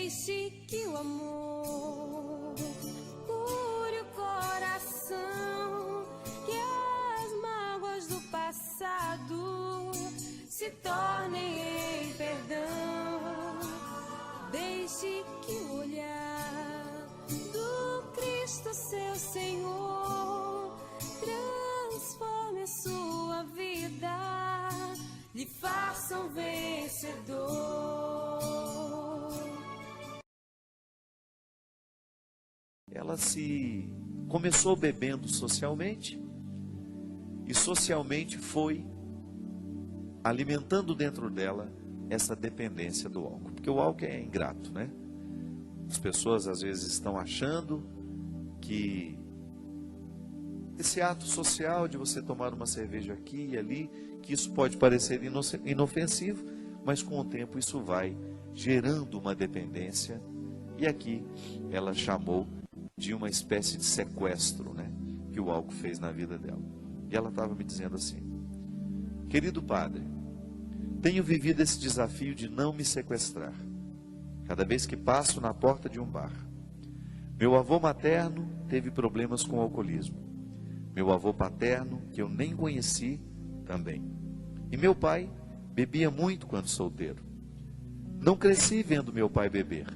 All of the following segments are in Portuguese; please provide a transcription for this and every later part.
Deixe que o amor cure o coração, que as mágoas do passado se tornem em perdão. Deixe que o olhar do Cristo, seu Senhor, transforme a sua vida, lhe faça um vencedor. Ela começou bebendo socialmente e socialmente foi alimentando dentro dela essa dependência do álcool, porque o álcool é ingrato, né? As pessoas às vezes estão achando que esse ato social de você tomar uma cerveja aqui e ali, que isso pode parecer inofensivo, mas com o tempo isso vai gerando uma dependência, e aqui ela chamou de uma espécie de sequestro, né, que o álcool fez na vida dela. E ela estava me dizendo assim: querido padre, tenho vivido esse desafio de não me sequestrar, cada vez que passo na porta de um bar. Meu avô materno teve problemas com o alcoolismo, meu avô paterno, que eu nem conheci, também, e meu pai bebia muito quando solteiro. Não cresci vendo meu pai beber.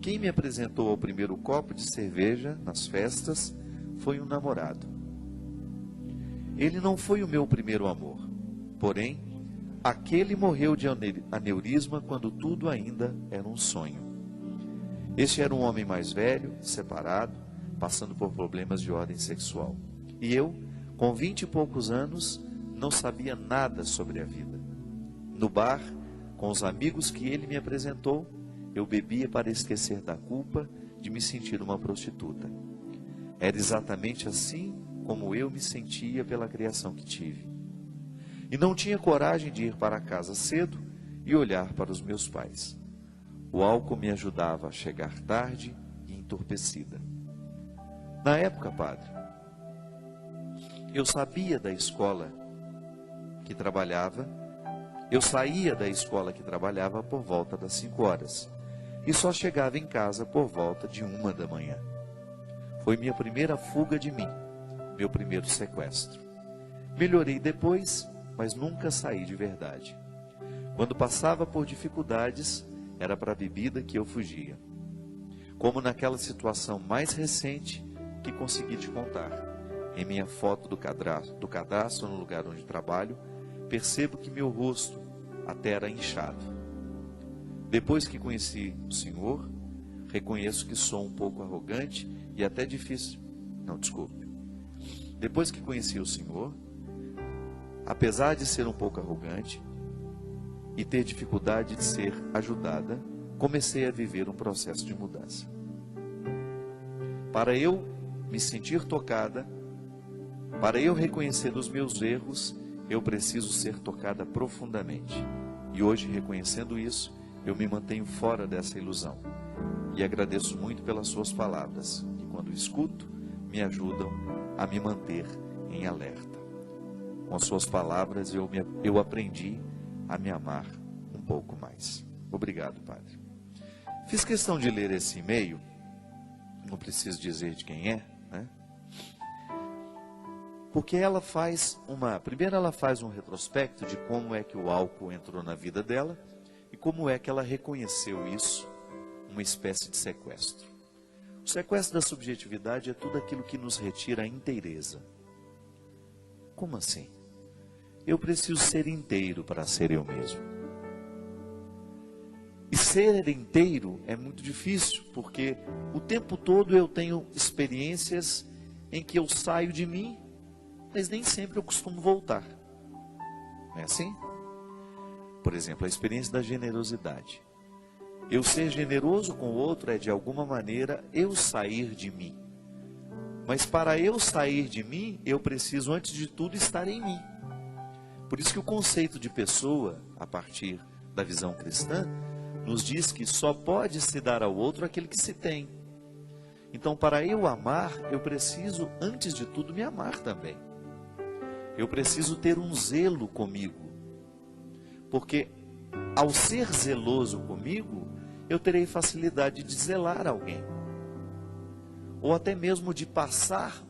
Quem me apresentou ao primeiro copo de cerveja nas festas foi um namorado. Ele não foi o meu primeiro amor, porém, aquele morreu de aneurisma quando tudo ainda era um sonho. Este era um homem mais velho, separado, passando por problemas de ordem sexual. E eu, com 20 e poucos anos, não sabia nada sobre a vida. No bar, com os amigos que ele me apresentou, eu bebia para esquecer da culpa de me sentir uma prostituta. Era exatamente assim como eu me sentia pela criação que tive. E não tinha coragem de ir para casa cedo e olhar para os meus pais. O álcool me ajudava a chegar tarde e entorpecida. Na época, padre, eu sabia da escola que trabalhava, eu saía da escola que trabalhava por volta das 5 horas. E só chegava em casa por volta de 1 da manhã. Foi minha primeira fuga de mim, meu primeiro sequestro. Melhorei depois, mas nunca saí de verdade. Quando passava por dificuldades, era para a bebida que eu fugia. Como naquela situação mais recente que consegui te contar. Em minha foto do cadastro no lugar onde trabalho, percebo que meu rosto até era inchado. Depois que conheci o Senhor, reconheço que sou um pouco arrogante e até difícil. Não, desculpe. Depois que conheci o Senhor, apesar de ser um pouco arrogante e ter dificuldade de ser ajudada, comecei a viver um processo de mudança. Para eu me sentir tocada, para eu reconhecer os meus erros, eu preciso ser tocada profundamente. E hoje, reconhecendo isso, eu me mantenho fora dessa ilusão. E agradeço muito pelas suas palavras, que quando escuto, me ajudam a me manter em alerta. Com as suas palavras, eu aprendi a me amar um pouco mais. Obrigado, Padre. Fiz questão de ler esse e-mail, não preciso dizer de quem é, né? Porque ela primeiro ela faz um retrospecto de como é que o álcool entrou na vida dela, e como é que ela reconheceu isso, uma espécie de sequestro. O sequestro da subjetividade é tudo aquilo que nos retira a inteireza. Como assim? Eu preciso ser inteiro para ser eu mesmo. E ser inteiro é muito difícil, porque o tempo todo eu tenho experiências em que eu saio de mim, mas nem sempre eu costumo voltar. Não é assim? Por exemplo, a experiência da generosidade. Eu ser generoso com o outro é, de alguma maneira, eu sair de mim. Mas para eu sair de mim, eu preciso, antes de tudo, estar em mim. Por isso que o conceito de pessoa, a partir da visão cristã, nos diz que só pode se dar ao outro aquele que se tem. Então, para eu amar, eu preciso, antes de tudo, me amar também. Eu preciso ter um zelo comigo. Porque, ao ser zeloso comigo, eu terei facilidade de zelar alguém, ou até mesmo de passar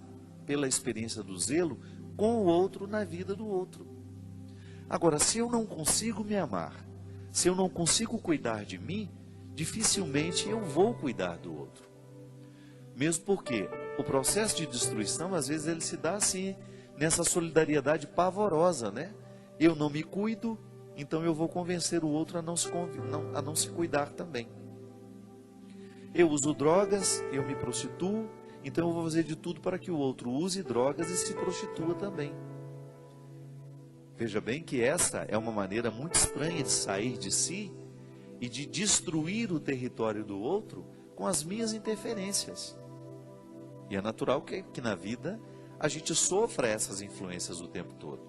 pela experiência do zelo com o outro na vida do outro. Agora, se eu não consigo me amar, se eu não consigo cuidar de mim, dificilmente eu vou cuidar do outro. Mesmo porque o processo de destruição, às vezes, ele se dá assim, nessa solidariedade pavorosa, né? Eu não me cuido, então eu vou convencer o outro a não se cuidar também. Eu uso drogas, eu me prostituo, então eu vou fazer de tudo para que o outro use drogas e se prostitua também. Veja bem que essa é uma maneira muito estranha de sair de si e de destruir o território do outro com as minhas interferências. E é natural que na vida a gente sofra essas influências o tempo todo.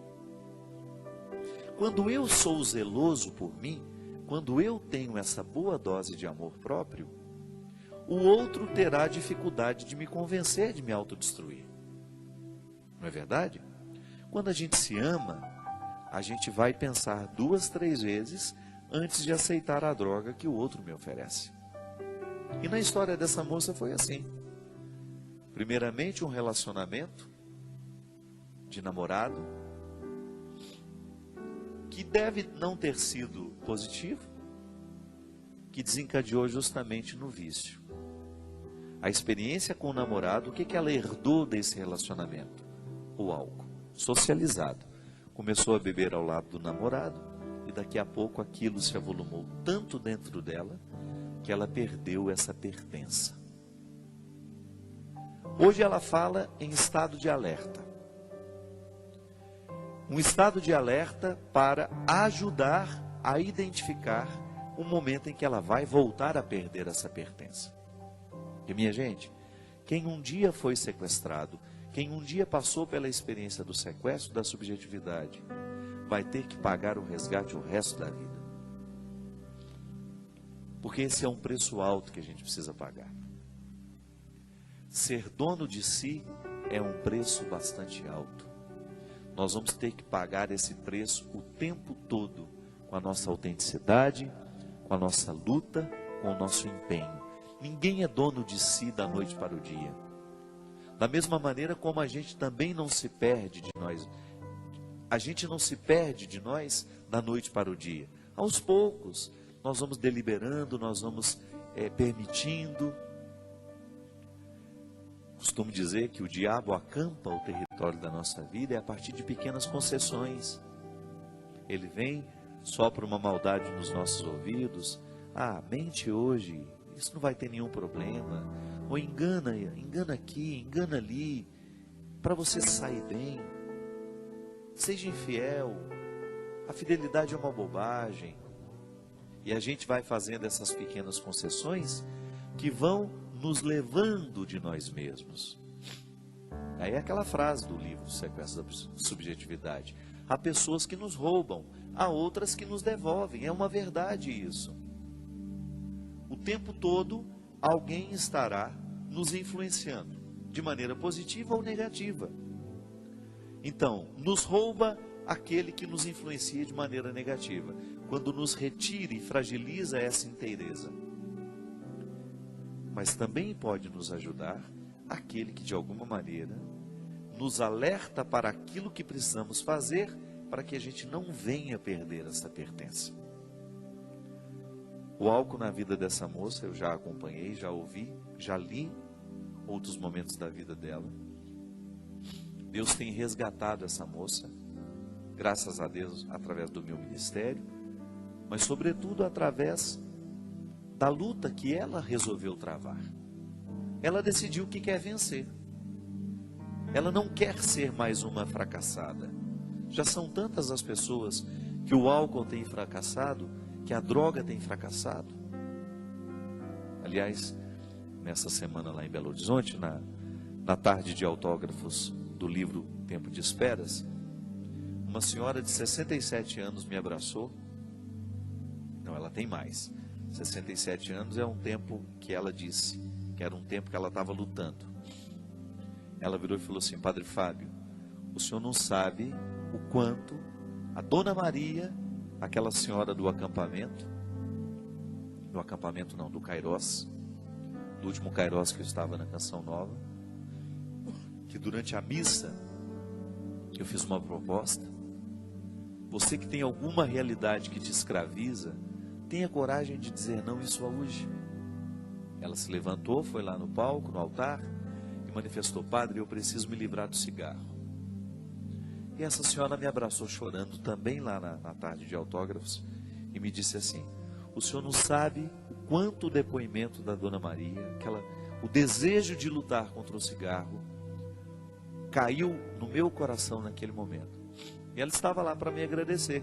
Quando eu sou zeloso por mim, quando eu tenho essa boa dose de amor próprio, o outro terá dificuldade de me convencer de me autodestruir. Não é verdade? Quando a gente se ama, a gente vai pensar 2, 3 vezes antes de aceitar a droga que o outro me oferece. E na história dessa moça foi assim. Primeiramente, um relacionamento de namorado, que deve não ter sido positivo, que desencadeou justamente no vício. A experiência com o namorado, o que ela herdou desse relacionamento? O álcool, socializado. Começou a beber ao lado do namorado, e daqui a pouco aquilo se avolumou tanto dentro dela, que ela perdeu essa pertença. Hoje ela fala em estado de alerta. Um estado de alerta para ajudar a identificar o momento em que ela vai voltar a perder essa pertença. E minha gente, quem um dia foi sequestrado, quem um dia passou pela experiência do sequestro da subjetividade, vai ter que pagar o resgate o resto da vida. Porque esse é um preço alto que a gente precisa pagar. Ser dono de si é um preço bastante alto. Nós vamos ter que pagar esse preço o tempo todo, com a nossa autenticidade, com a nossa luta, com o nosso empenho. Ninguém é dono de si da noite para o dia. Da mesma maneira como a gente também não se perde de nós. A gente não se perde de nós da noite para o dia. Aos poucos, nós vamos deliberando, nós vamos permitindo. Costumo dizer que o diabo acampa o território da nossa vida a partir de pequenas concessões. Ele vem, sopra uma maldade nos nossos ouvidos. Ah, mente hoje, isso não vai ter nenhum problema. Ou engana aqui, engana ali, para você sair bem. Seja infiel, a fidelidade é uma bobagem. E a gente vai fazendo essas pequenas concessões que vão nos levando de nós mesmos. Aí é aquela frase do livro do Sequestro da Subjetividade. Há pessoas que nos roubam, há outras que nos devolvem. É uma verdade isso. O tempo todo alguém estará nos influenciando, de maneira positiva ou negativa. Então, nos rouba aquele que nos influencia de maneira negativa, quando nos retira e fragiliza essa inteireza. Mas também pode nos ajudar aquele que de alguma maneira nos alerta para aquilo que precisamos fazer para que a gente não venha perder essa pertença. O álcool na vida dessa moça eu já acompanhei, já ouvi, já li outros momentos da vida dela. Deus tem resgatado essa moça, graças a Deus, através do meu ministério, mas sobretudo através da luta que ela resolveu travar. Ela decidiu que quer vencer. Ela não quer ser mais uma fracassada. Já são tantas as pessoas que o álcool tem fracassado, que a droga tem fracassado. Aliás, nessa semana lá em Belo Horizonte, na tarde de autógrafos do livro Tempo de Esperas, uma senhora de 67 anos me abraçou. Não, ela tem mais. 67 anos é um tempo que ela disse que era um tempo que ela estava lutando. Ela virou e falou assim: Padre Fábio, o senhor não sabe o quanto a Dona Maria, aquela senhora do acampamento, no acampamento não, do Kairos, do último Kairos que eu estava na Canção Nova, que durante a missa eu fiz uma proposta. Você que tem alguma realidade que te escraviza, tenha coragem de dizer não isso hoje. Ela se levantou, foi lá no palco, no altar, e manifestou: padre, eu preciso me livrar do cigarro. E essa senhora me abraçou chorando também lá na tarde de autógrafos e me disse assim: o senhor não sabe o quanto o depoimento da Dona Maria, o desejo de lutar contra o cigarro, caiu no meu coração naquele momento. E ela estava lá para me agradecer,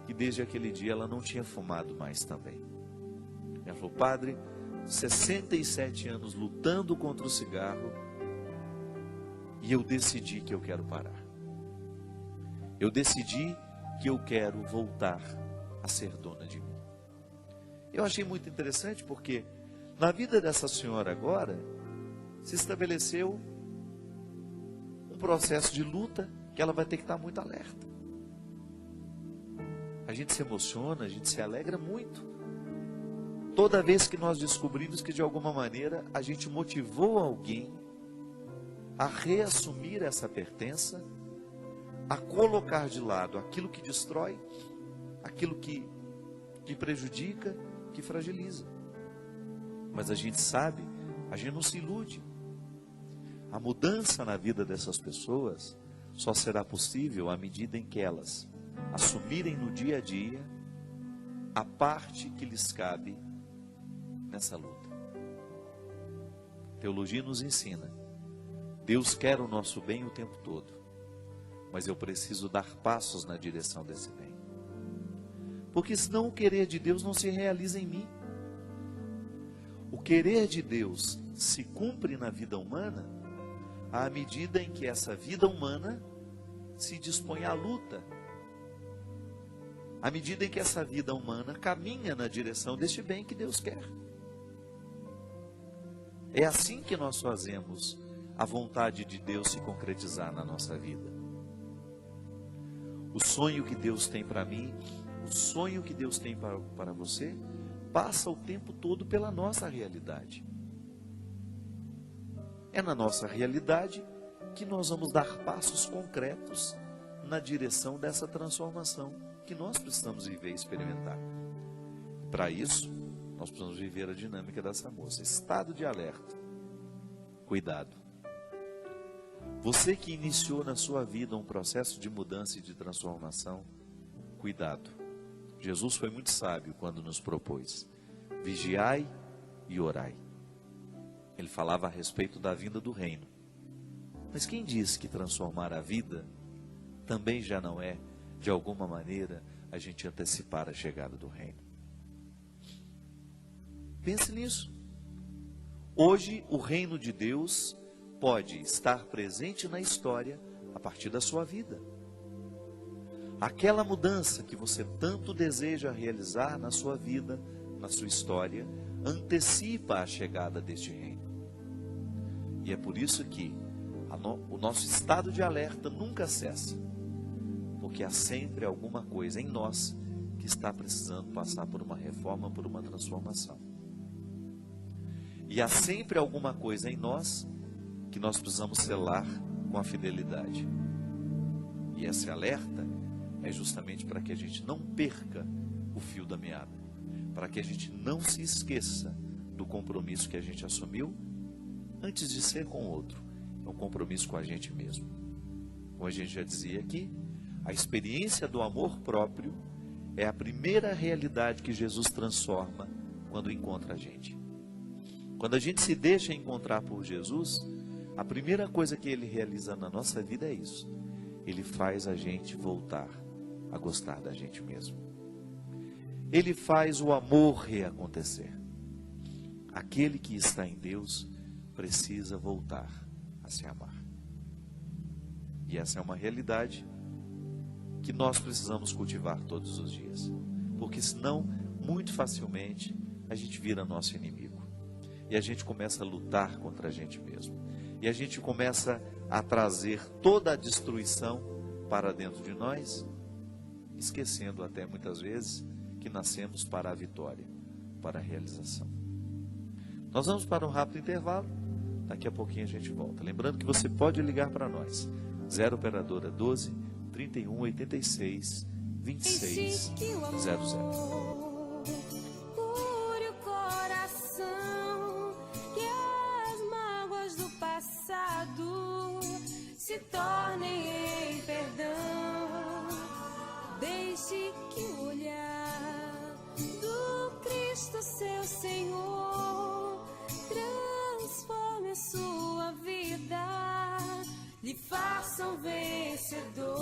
que desde aquele dia ela não tinha fumado mais também. Ela falou: padre, 67 anos lutando contra o cigarro, e eu decidi que eu quero parar. Eu decidi que eu quero voltar a ser dona de mim. Eu achei muito interessante porque na vida dessa senhora agora se estabeleceu um processo de luta que ela vai ter que estar muito alerta. A gente se emociona, a gente se alegra muito toda vez que nós descobrimos que de alguma maneira a gente motivou alguém a reassumir essa pertença, a colocar de lado aquilo que destrói, aquilo que prejudica, que fragiliza. Mas a gente sabe, a gente não se ilude. A mudança na vida dessas pessoas só será possível à medida em que elas assumirem no dia a dia a parte que lhes cabe nessa luta. A teologia nos ensina: Deus quer o nosso bem o tempo todo, mas eu preciso dar passos na direção desse bem. Porque senão o querer de Deus não se realiza em mim. O querer de Deus se cumpre na vida humana à medida em que essa vida humana se dispõe à luta, à medida em que essa vida humana caminha na direção deste bem que Deus quer. É assim que nós fazemos a vontade de Deus se concretizar na nossa vida. O sonho que Deus tem para mim, o sonho que Deus tem para você, passa o tempo todo pela nossa realidade. É na nossa realidade que nós vamos dar passos concretos na direção dessa transformação que nós precisamos viver e experimentar. Para isso, nós precisamos viver a dinâmica dessa moça. Estado de alerta. Cuidado. Você que iniciou na sua vida um processo de mudança e de transformação, cuidado. Jesus foi muito sábio quando nos propôs: vigiai e orai. Ele falava a respeito da vinda do reino. Mas quem diz que transformar a vida também já não é, de alguma maneira, a gente antecipar a chegada do reino? Pense nisso. Hoje, o reino de Deus pode estar presente na história a partir da sua vida. Aquela mudança que você tanto deseja realizar na sua vida, na sua história, antecipa a chegada deste reino. E é por isso que o nosso estado de alerta nunca cessa, porque há sempre alguma coisa em nós que está precisando passar por uma reforma, por uma transformação. E há sempre alguma coisa em nós que nós precisamos selar com a fidelidade. E esse alerta é justamente para que a gente não perca o fio da meada, para que a gente não se esqueça do compromisso que a gente assumiu antes de ser com o outro. É um compromisso com a gente mesmo. Como a gente já dizia aqui, a experiência do amor próprio é a primeira realidade que Jesus transforma quando encontra a gente. Quando a gente se deixa encontrar por Jesus, a primeira coisa que Ele realiza na nossa vida é isso. Ele faz a gente voltar a gostar da gente mesmo. Ele faz o amor reacontecer. Aquele que está em Deus precisa voltar a se amar. E essa é uma realidade que nós precisamos cultivar todos os dias. Porque senão, muito facilmente, a gente vira nosso inimigo. E a gente começa a lutar contra a gente mesmo. E a gente começa a trazer toda a destruição para dentro de nós, esquecendo até muitas vezes que nascemos para a vitória, para a realização. Nós vamos para um rápido intervalo. Daqui a pouquinho a gente volta. Lembrando que você pode ligar para nós. 0 operadora 12 31 86 26 00. Cure o coração, que as mágoas do passado se tornem em perdão. Deixe que o olhar do Cristo, seu Senhor, transforme a sua vida, lhe faça um vencedor.